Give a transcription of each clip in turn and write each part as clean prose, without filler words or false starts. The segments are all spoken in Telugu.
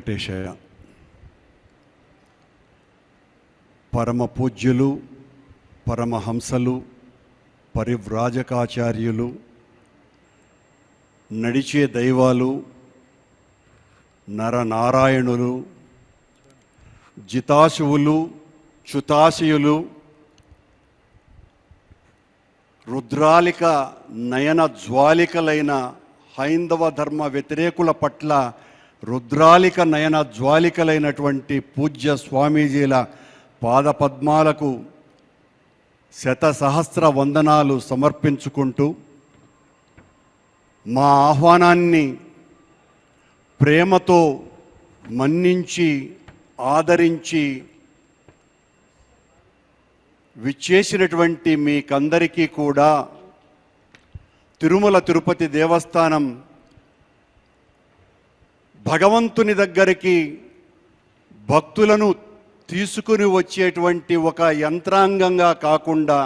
వెంకటేశయ్య. పరమ పూజ్యులు, పరమహంసలు, పరివ్రాజకాచార్యులు, నడిచే దైవాలు, నరనారాయణులు, జితాశువులు, చ్యుతాశయులు, రుద్రాలిక నయన జ్వాలికలైన హైందవ ధర్మ వ్యతిరేకుల పట్ల రుద్రాలిక నయన జ్వాలికలైనటువంటి పూజ్య స్వామీజీల పాదపద్మాలకు శతసహస్ర వందనాలు సమర్పించుకుంటూ, మా ఆహ్వానాన్ని ప్రేమతో మన్నించి ఆదరించి విచ్చేసినటువంటి మీకందరికీ కూడా తిరుమల తిరుపతి దేవస్థానం భగవంతుని దగ్గరికి భక్తులను తీసుకుని వచ్చేటువంటి ఒక యంత్రాంగంగా కాకుండా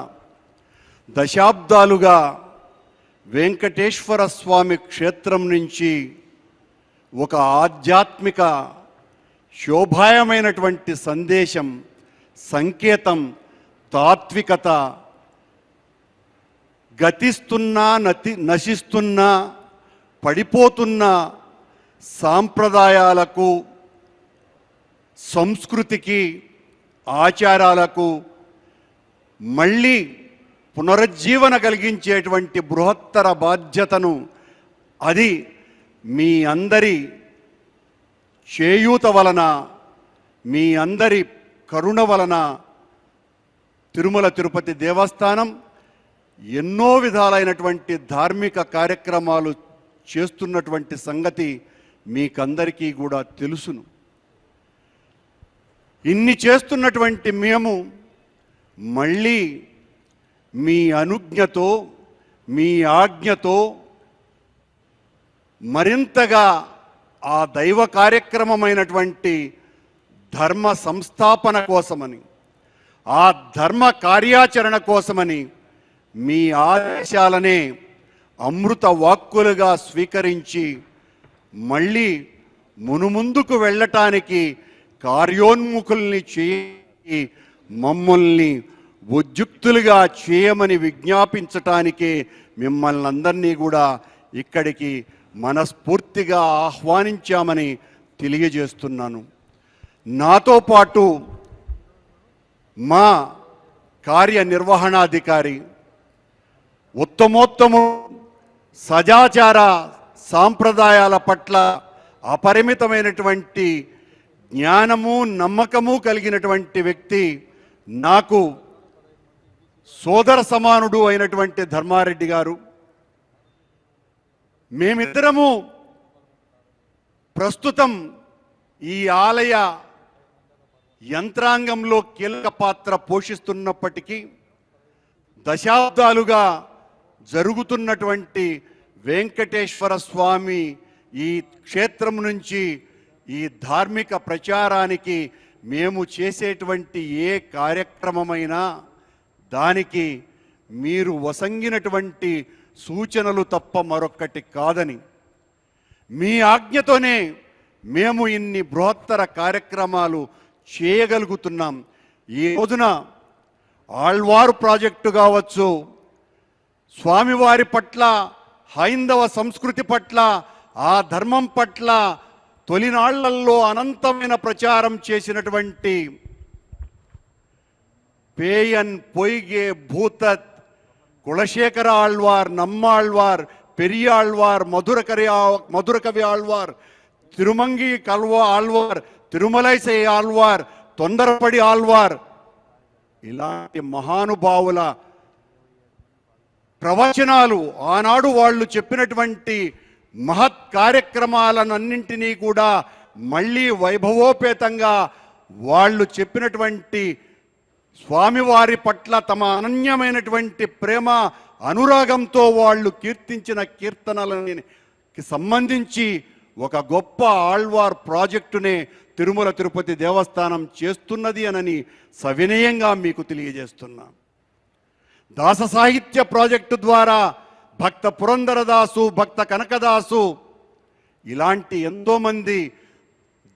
దశాబ్దాలుగా వెంకటేశ్వర స్వామి క్షేత్రం నుంచి ఒక ఆధ్యాత్మిక శోభాయమైనటువంటి సందేశం, సంకేతం, తాత్వికత, గతిస్తున్నా నశిస్తున్నా పడిపోతున్న సాంప్రదాయాలకు, సంస్కృతికి, ఆచారాలకు మళ్ళీ పునరుజ్జీవన కలిగించేటువంటి బృహత్తర బాధ్యతను, అది మీ అందరి చేయూత వలన, మీ అందరి కరుణ వలన తిరుమల తిరుపతి దేవస్థానం ఎన్నో విధాలైనటువంటి ధార్మిక కార్యక్రమాలు చేస్తున్నటువంటి సంగతి మీకందరికీ కూడా తెలుసును. ఇన్ని చేస్తున్నటువంటి మేము మళ్ళీ మీ అనుజ్ఞతో, మీ ఆజ్ఞతో మరింతగా ఆ దైవ కార్యక్రమమైనటువంటి ధర్మ సంస్థాపన కోసమని, ఆ ధర్మ కార్యాచరణ కోసమని మీ ఆదేశాలనే అమృత వాక్కులుగా స్వీకరించి మళ్ళీ మునుముందుకు వెళ్ళటానికి కార్యోన్ముఖుల్ని చేయి, మమ్మల్ని ఉద్యుక్తులుగా చేయమని విజ్ఞాపించటానికే మిమ్మల్ని అందరినీ కూడా ఇక్కడికి మనస్ఫూర్తిగా ఆహ్వానించామని తెలియజేస్తున్నాను. నాతో పాటు మా కార్యనిర్వహణాధికారి, ఉత్తమోత్తము సదాచార సాంప్రదాయాల పట్ల అపరిమితమైనటువంటి జ్ఞానము, నమ్మకము కలిగినటువంటి వ్యక్తి, నాకు సోదర సమానుడు అయినటువంటి ధర్మారెడ్డి గారు, మేమిద్దరము ప్రస్తుతం ఈ ఆలయ యంత్రాంగంలో కీలక పాత్ర పోషిస్తున్నప్పటికీ దశాబ్దాలుగా జరుగుతున్నటువంటి వెంకటేశ్వర స్వామి ఈ క్షేత్రం నుంచి ఈ ధార్మిక ప్రచారానికి మేము చేసేటువంటి ఏ కార్యక్రమమైనా దానికి మీరు వసంగినటువంటి సూచనలు తప్ప మరొక్కటి కాదని, మీ ఆజ్ఞతోనే మేము ఇన్ని బృహత్తర కార్యక్రమాలు చేయగలుగుతున్నాం. ఈ రోజున ఆళ్వారు ప్రాజెక్టు కావచ్చు, స్వామివారి పట్ల, హైందవ సంస్కృతి పట్ల, ఆ ధర్మం పట్ల తొలినాళ్లలో అనంతమైన ప్రచారం చేసినటువంటి పేయన్ పొయ్గే భూతత్ కులశేఖర ఆళ్వార్, నమ్మాళ్వార్, పెరియాళ్వార్, మధురకవి ఆళ్వార్, తిరుమంగి కల్వ ఆళ్వార్, తిరుమలైసై ఆళ్వార్, తొందరపడి ఆళ్వార్, ఇలాంటి మహానుభావుల ప్రవచనాలు, ఆనాడు వాళ్ళు చెప్పినటువంటి మహత్ కార్యక్రమాలన్నింటినీ కూడా మళ్ళీ వైభవోపేతంగా వాళ్ళు చెప్పినటువంటి స్వామివారి పట్ల తమ అనన్యమైనటువంటి ప్రేమ, అనురాగంతో వాళ్ళు కీర్తించిన కీర్తనలకి సంబంధించి ఒక గొప్ప ఆళ్వార్ ప్రాజెక్టునే తిరుమల తిరుపతి దేవస్థానం చేస్తున్నది అని సవినయంగా మీకు తెలియజేస్తున్నా. దాస సాహిత్య ప్రాజెక్టు ద్వారా భక్త పురందరదాసు, భక్త కనకదాసు ఇలాంటి ఎంతోమంది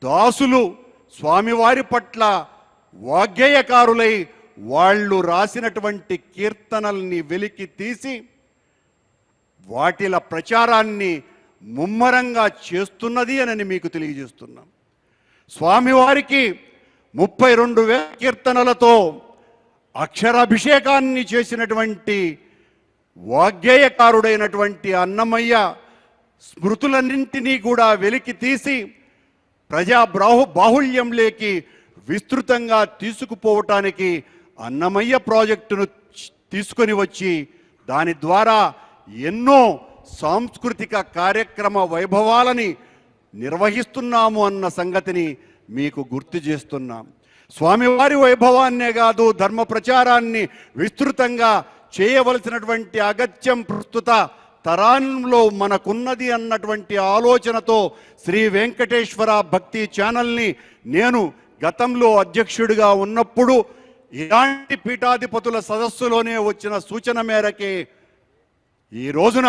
దాసులు స్వామివారి పట్ల వాగ్గేయకారులై వాళ్ళు రాసినటువంటి కీర్తనల్ని వెలికి తీసి వాటిల ప్రచారాన్ని ముమ్మరంగా చేస్తున్నది అని మీకు తెలియజేస్తున్నాం. స్వామివారికి 32,000 కీర్తనలతో అక్షరాభిషేకాన్ని చేసినటువంటి వాగ్గేయకారుడైనటువంటి అన్నమయ్య స్మృతులన్నింటినీ కూడా వెలికి తీసి ప్రజా బాహుళ్యంలోకి విస్తృతంగా తీసుకుపోవటానికి అన్నమయ్య ప్రాజెక్టును తీసుకొని వచ్చి దాని ద్వారా ఎన్నో సాంస్కృతిక కార్యక్రమ వైభవాలని నిర్వహిస్తున్నాము అన్న సంగతిని మీకు గుర్తు చేస్తున్నాం. స్వామివారి వైభవాన్నే కాదు, ధర్మ ప్రచారాన్ని విస్తృతంగా చేయవలసినటువంటి అగత్యం ప్రస్తుత తరాంలో మనకున్నది అన్నటువంటి ఆలోచనతో శ్రీ వెంకటేశ్వర భక్తి ఛానల్ని నేను గతంలో అధ్యక్షుడిగా ఉన్నప్పుడు ఇలాంటి పీఠాధిపతుల సదస్సులోనే వచ్చిన సూచన మేరకే ఈ రోజున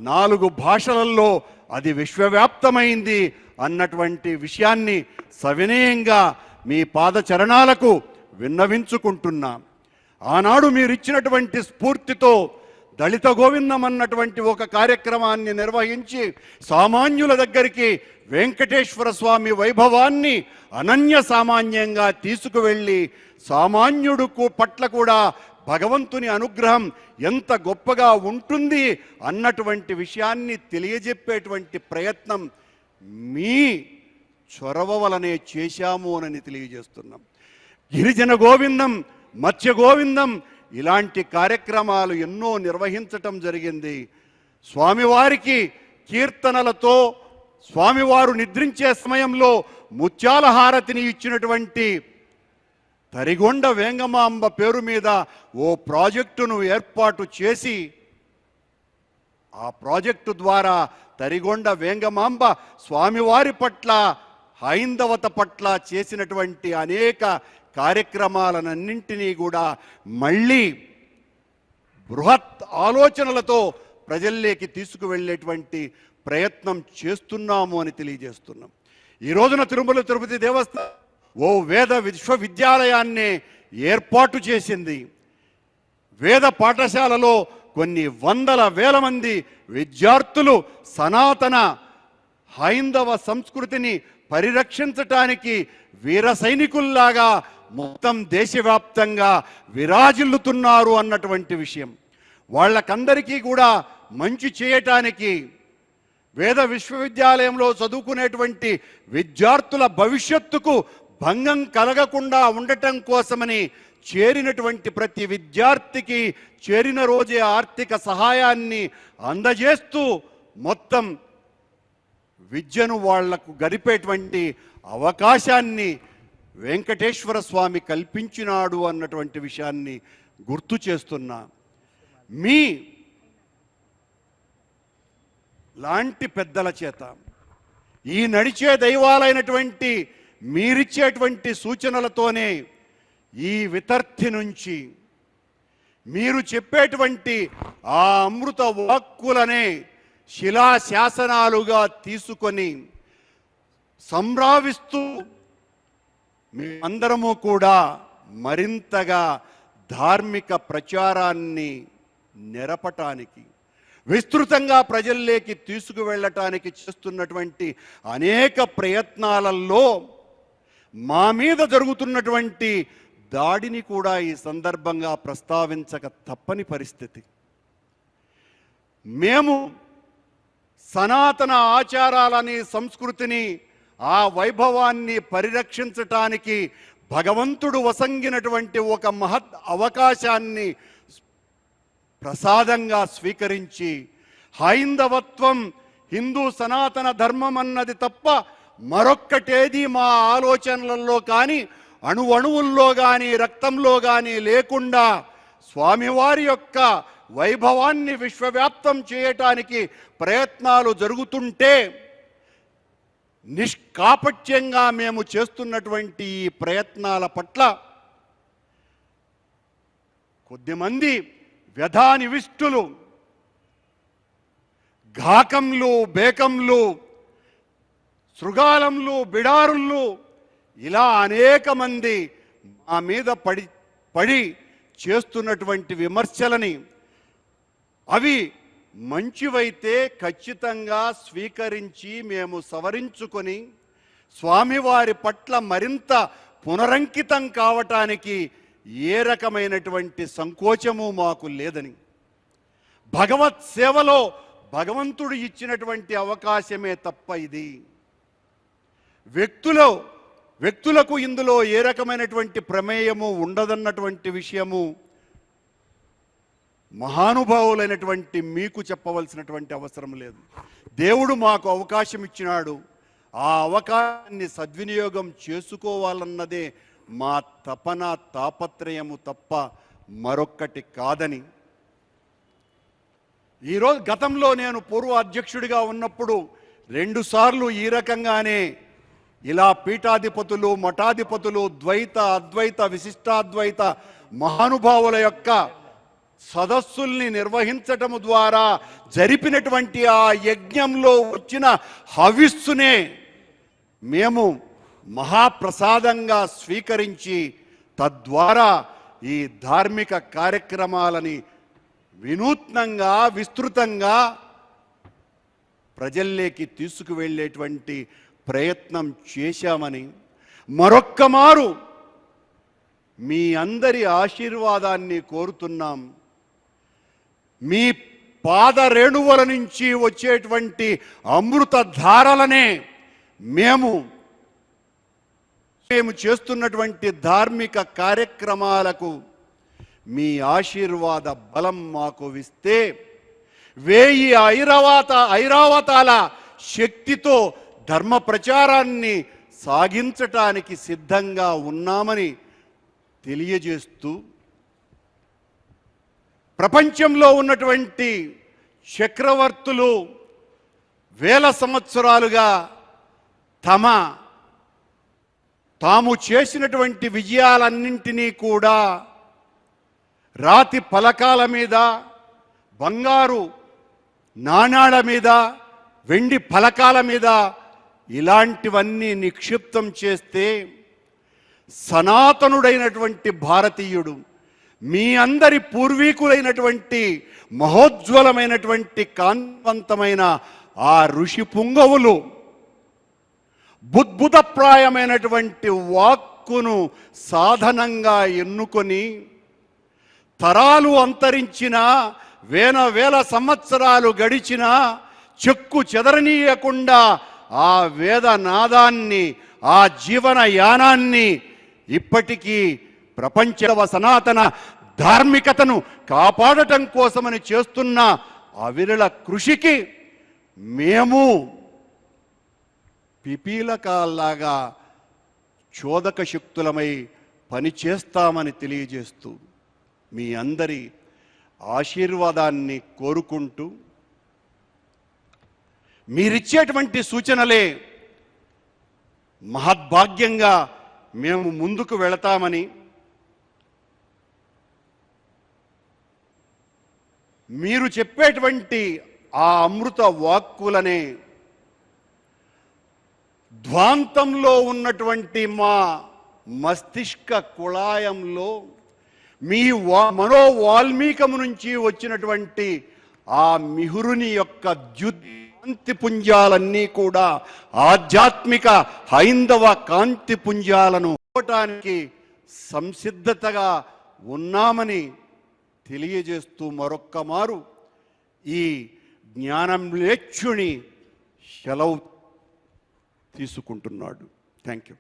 4 భాషలలో అది విశ్వవ్యాప్తమైంది అన్నటువంటి విషయాన్ని సవినయంగా మీ పాదచరణాలకు విన్నవించుకుంటున్నా. ఆనాడు మీరిచ్చినటువంటి స్ఫూర్తితో దళిత గోవిందం అన్నటువంటి ఒక కార్యక్రమాన్ని నిర్వహించి సామాన్యుల దగ్గరికి వెంకటేశ్వర స్వామి వైభవాన్ని అనన్య సామాన్యంగా తీసుకువెళ్ళి సామాన్యుడు పట్ల కూడా భగవంతుని అనుగ్రహం ఎంత గొప్పగా ఉంటుంది అన్నటువంటి విషయాన్ని తెలియజెప్పేటువంటి ప్రయత్నం మీ చొరవ వలనే చేశాము అని తెలియజేస్తున్నాం. గిరిజన గోవిందం, మత్స్య గోవిందం ఇలాంటి కార్యక్రమాలు ఎన్నో నిర్వహించటం జరిగింది. స్వామివారికి కీర్తనలతో స్వామివారు నిద్రించే సమయంలో ముత్యాల హారతిని ఇచ్చినటువంటి తరిగొండ వేంగమాంబ పేరు మీద ఓ ప్రాజెక్టును ఏర్పాటు చేసి ఆ ప్రాజెక్టు ద్వారా తరిగొండ వేంగమాంబ స్వామివారి పట్ల హైందవత పట్ల చేసినటువంటి అనేక కార్యక్రమాలన్నింటినీ కూడా మళ్ళీ బృహత్ ఆలోచనలతో ప్రజల్లోకి తీసుకువెళ్ళేటువంటి ప్రయత్నం చేస్తున్నాము అని తెలియజేస్తున్నాం. ఈ రోజున తిరుమల తిరుపతి దేవస్థానం ఓ వేద విశ్వవిద్యాలయాన్ని ఏర్పాటు చేసింది. వేద పాఠశాలలో కొన్ని వందల వేల మంది విద్యార్థులు సనాతన హైందవ సంస్కృతిని పరిరక్షించటానికి వీర సైనికుల్లాగా మొత్తం దేశవ్యాప్తంగా విరాజిల్లుతున్నారు అన్నటువంటి విషయం. వాళ్ళకందరికీ కూడా మంచి చేయటానికి వేద విశ్వవిద్యాలయంలో చదువుకునేటువంటి విద్యార్థుల భవిష్యత్తుకు భంగం కలగకుండా ఉండటం కోసమని చేరినటువంటి ప్రతి విద్యార్థికి చేరిన రోజే ఆర్థిక సహాయాన్ని అందజేస్తూ మొత్తం విద్యను వాళ్లకు గడిపేటువంటి అవకాశాన్ని వెంకటేశ్వర స్వామి కల్పించినాడు అన్నటువంటి విషయాన్ని గుర్తు చేస్తున్నా. మీ లాంటి పెద్దల చేత ఈ నడిచే దైవాలైనటువంటి మీరిచ్చేటువంటి సూచనలతోనే ఈ వితర్థి నుంచి మీరు చెప్పేటువంటి ఆ అమృత వాక్కులనే శిలాశాసనాలుగా తీసుకొని సంభ్రావిస్తూ మేమందరము కూడా మరింతగా ధార్మిక ప్రచారాన్ని నెరపటానికి విస్తృతంగా ప్రజల్లోకి తీసుకువెళ్ళటానికి చేస్తున్నటువంటి అనేక ప్రయత్నాలలో మా మీద జరుగుతున్నటువంటి దాడిని కూడా ఈ సందర్భంగా ప్రస్తావించక తప్పని పరిస్థితి. మేము సనాతన ఆచారాలని, సంస్కృతిని, ఆ వైభవాన్ని పరిరక్షించటానికి భగవంతుడు వసంగినటువంటి ఒక మహత్ అవకాశాన్ని ప్రసాదంగా స్వీకరించి హైందవత్వం, హిందూ సనాతన ధర్మం అన్నది తప్ప మరొక్కటేది మా ఆలోచనలలో కానీ, అణువణువుల్లో కానీ, రక్తంలో కానీ లేకుండా స్వామివారి యొక్క వైభవాన్ని విశ్వవ్యాప్తం చేయటానికి ప్రయత్నాలు జరుగుతుంటే నిష్కాపట్యంగా మేము చేస్తున్నటువంటి ఈ ప్రయత్నాల పట్ల కొద్దిమంది వ్యధానివిష్టులు, ఘాకంలు, బేకంలు శృగాలంలు, బిడారుళ్ళు ఇలా అనేక మంది మా మీద పడి చేస్తున్నటువంటి విమర్శలని అవి మంచివైతే ఖచ్చితంగా స్వీకరించి మేము సవరించుకొని స్వామివారి పట్ల మరింత పునరంకితం కావటానికి ఏ రకమైనటువంటి సంకోచము మాకు లేదని, భగవత్ సేవలో భగవంతుడు ఇచ్చినటువంటి అవకాశమే తప్ప ఇది వ్యక్తులకు ఇందులో ఏ రకమైనటువంటి ప్రమేయము ఉండదన్నటువంటి విషయము మహానుభావులైనటువంటి మీకు చెప్పవలసినటువంటి అవసరం లేదు. దేవుడు మాకు అవకాశం ఇచ్చినాడు, ఆ అవకాశాన్ని సద్వినియోగం చేసుకోవాలన్నదే మా తపన తాపత్రయము తప్ప మరొక్కటి కాదని ఈరోజు గతంలో నేను పూర్వ అధ్యక్షుడిగా ఉన్నప్పుడు 2 సార్లు ఈ రకంగానే ఇలా పీఠాధిపతులు, మఠాధిపతులు, ద్వైత, అద్వైత, విశిష్టాద్వైత మహానుభావుల యొక్క సదస్సుల్ని నిర్వహించటము ద్వారా జరిపినటువంటి ఆ యజ్ఞంలో వచ్చిన హవిస్సునే మేము మహాప్రసాదంగా స్వీకరించి తద్వారా ఈ ధార్మిక కార్యక్రమాలని వినూత్నంగా, విస్తృతంగా ప్రజల్లోకి తీసుకువెళ్ళేటువంటి ప్రయత్నం చేశామని మరొక్కమారు మీ అందరి ఆశీర్వాదాన్ని కోరుతున్నాం. మీ పాదరేణువుల నుంచి వచ్చేటువంటి అమృత ధారలనే మేము చేస్తున్నటువంటి ధార్మిక కార్యక్రమాలకు మీ ఆశీర్వాద బలం మాకు ఇస్తే 1000 ఐరావతాల శక్తితో ధర్మ ప్రచారాన్ని సాగించటానికి సిద్ధంగా ఉన్నామని తెలియజేస్తూ, ప్రపంచంలో ఉన్నటువంటి చక్రవర్తులు 1000 సంవత్సరాలుగా తాము చేసినటువంటి విజయాలన్నింటినీ కూడా రాతి పలకాల మీద, బంగారు నాణాల మీద, వెండి పలకాల మీద ఇలాంటివన్నీ నిక్షిప్తం చేస్తే సనాతనుడైనటువంటి భారతీయుడు, మీ అందరి పూర్వీకులైనటువంటి మహోజ్వలమైనటువంటి కాంతివంతమైన ఆ ఋషి పుంగవులు బుద్భుతప్రాయమైనటువంటి వాక్కును సాధనంగా ఎన్నుకొని తరాలు అంతరించిన 1000 సంవత్సరాలు గడిచిన చెక్కు చెదరనీయకుండా ఆ వేదనాదాన్ని, ఆ జీవన యానాన్ని ఇప్పటికీ ప్రపంచ సనాతన ధార్మికతను కాపాడటం కోసమని చేస్తున్న అవిరళ కృషికి మేము పిపీలకాల్లాగా చోదక శక్తులమై పనిచేస్తామని తెలియజేస్తూ మీ అందరి ఆశీర్వాదాన్ని కోరుకుంటూ, మీరిచ్చేటువంటి సూచనలే మహద్భాగ్యంగా మేము ముందుకు వెళతామని, మీరు చెప్పేటువంటి ఆ అమృత వాక్కులనే ధ్వాంతంలో ఉన్నటువంటి మా మస్తిష్క కుళాయంలో మీ మనోవాల్మీకము నుంచి వచ్చినటువంటి ఆ మిహురుని యొక్క కాంతి పుంజాలన్నీ కూడా ఆధ్యాత్మిక హైందవ కాంతి పుంజాలను చూడటానికి సంసిద్ధతగా ఉన్నామని తెలియజేస్తూ మరొక్కమారు ఈ జ్ఞానమ్లేచ్ఛుని సెలవు తీసుకుంటున్నాడు. Thank you.